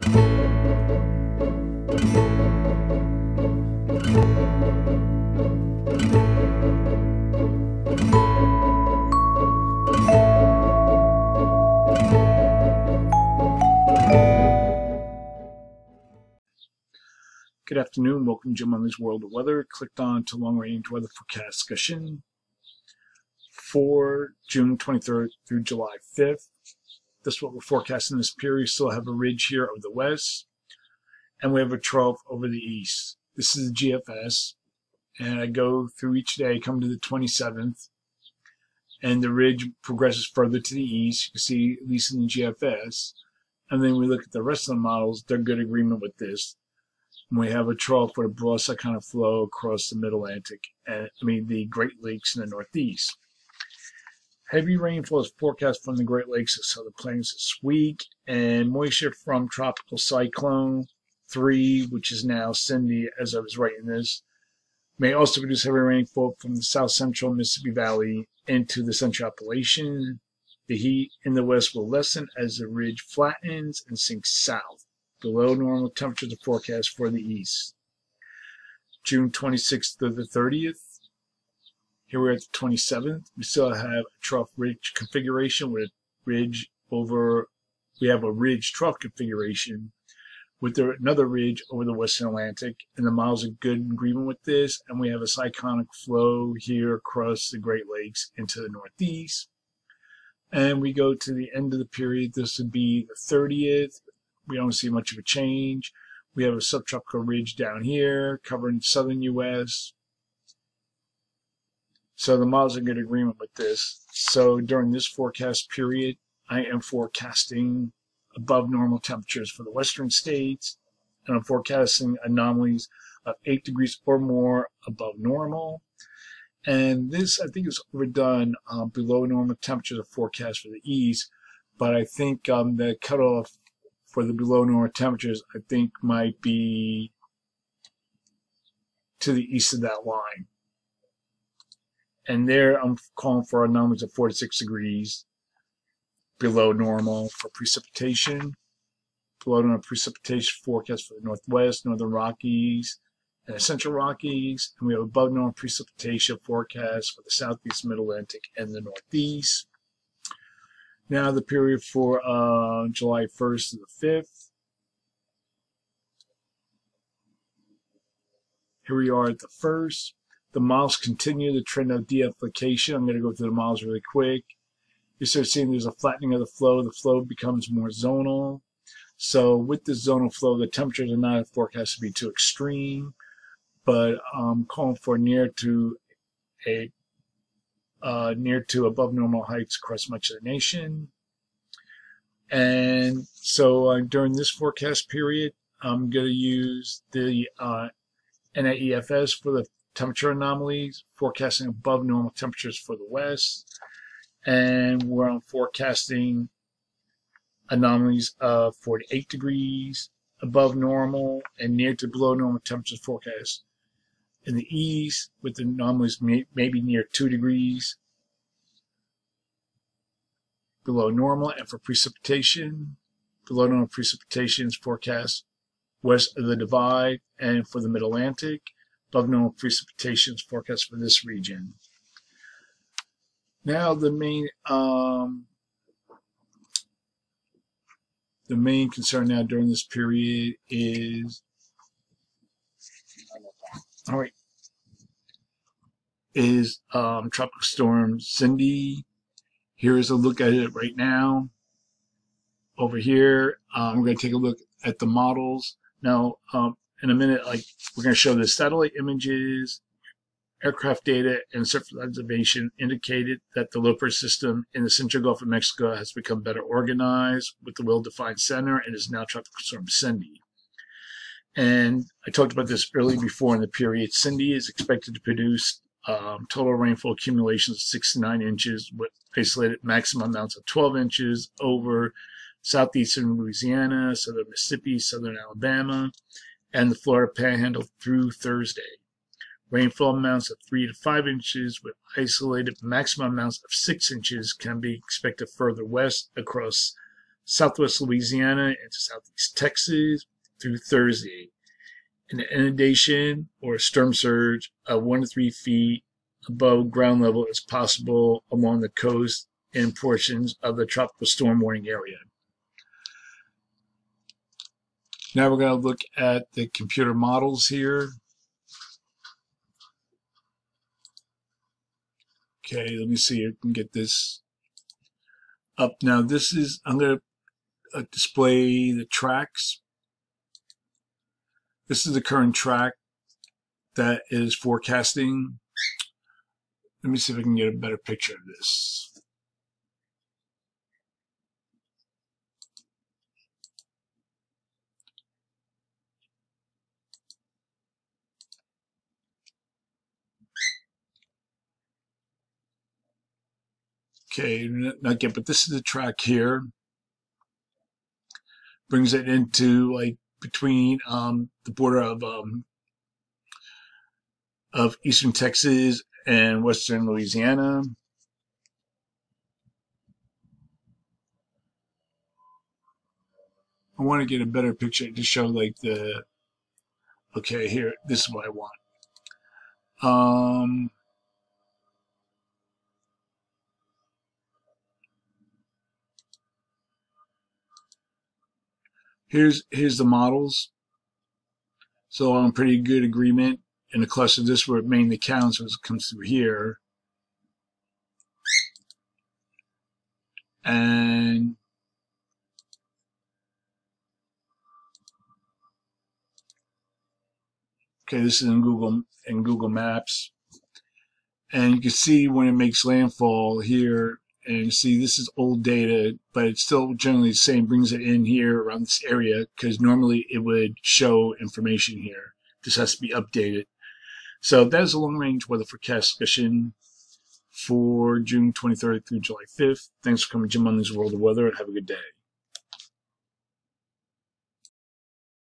Good afternoon. Welcome to Jim Munley's World of Weather. Clicked on to long range weather forecast discussion for June 23rd through July 5th. This is what we're forecasting this period. Still have a ridge here over the west, and we have a trough over the east. This is the GFS, and I go through each day, come to the 27th, and the ridge progresses further to the east. You can see, at least in the GFS. And then we look at the rest of the models. They're good agreement with this. And we have a trough with a broad cyclonic flow across the Mid-Atlantic, and the Great Lakes in the northeast. Heavy rainfall is forecast from the Great Lakes and Southern Plains this week, and moisture from Tropical Cyclone 3, which is now Cindy as I was writing this, may also produce heavy rainfall from the south central Mississippi Valley into the central Appalachian. The heat in the west will lessen as the ridge flattens and sinks south. Below normal temperatures are forecast for the east. June 26th through the 30th. Here we're at the 27th. We still have a trough ridge configuration with ridge over. We have a ridge trough configuration with another ridge over the western Atlantic, and the models are good in agreement with this. And we have a cyclonic flow here across the Great Lakes into the northeast. And we go to the end of the period. This would be the 30th. We don't see much of a change. We have a subtropical ridge down here covering southern U.S. So the models are in good agreement with this. So during this forecast period, I am forecasting above normal temperatures for the western states, and I'm forecasting anomalies of 8 degrees or more above normal. And this, I think, is overdone. Below normal temperatures are forecast for the east, but I think the cutoff for the below normal temperatures, I think, might be to the east of that line. And there I'm calling for anomalies of 4 to 6 degrees below normal for precipitation. Below normal precipitation forecast for the northwest, northern Rockies, and the central Rockies. And we have above normal precipitation forecast for the southeast, Mid-Atlantic, and the northeast. Now the period for July 1st to the 5th. Here we are at the 1st. The models continue the trend of de-application. I'm going to go through the models really quick. You start seeing there's a flattening of the flow. The flow becomes more zonal. So with this zonal flow, the temperatures are not forecast to be too extreme, but I'm calling for near to above normal heights across much of the nation. And so during this forecast period, I'm going to use the NAEFS for the temperature anomalies, forecasting above normal temperatures for the west, and where I'm forecasting anomalies of 4 to 8 degrees above normal and near to below normal temperatures forecast in the east, with anomalies maybe near 2 degrees below normal. And for precipitation, below normal precipitation is forecast west of the divide, and for the Mid-Atlantic, above normal precipitation is forecast for this region. Now the main concern now during this period is Tropical Storm Cindy. Here's a look at it right now. Over here, we're going to take a look at the models. Now, in a minute, we're going to show the satellite images, aircraft data, and surface observation indicated that the low pressure system in the central Gulf of Mexico has become better organized with a well-defined center and is now Tropical Storm Cindy. And I talked about this early before in the period. Cindy is expected to produce total rainfall accumulations of 6 to 9 inches with isolated maximum amounts of 12 inches over southeastern Louisiana, southern Mississippi, southern Alabama, and the Florida Panhandle through Thursday. Rainfall amounts of 3 to 5 inches with isolated maximum amounts of 6 inches can be expected further west across southwest Louisiana into southeast Texas through Thursday. An inundation or storm surge of 1 to 3 feet above ground level is possible along the coast and portions of the tropical storm warning area. Now we're going to look at the computer models here. Okay, let me see if I can get this up. Now this is, I'm going to display the tracks. This is the current track that is forecasting. Let me see if I can get a better picture of this. Okay, not yet, but this is the track here. Brings it into like between the border of eastern Texas and western Louisiana. I want to get a better picture to show like the, okay, here, this is what I want. Here's the models. So on pretty good agreement in the cluster. This where it mainly counts as it comes through here. And okay, this is in Google Maps. And you can see when it makes landfall here, and see this is old data, but it's still generally the same, brings it in here around this area, because normally it would show information here. This has to be updated. So that is a long-range weather forecast discussion for June 23rd through July 5th. Thanks for coming to Jim Munley's World of Weather, and have a good day.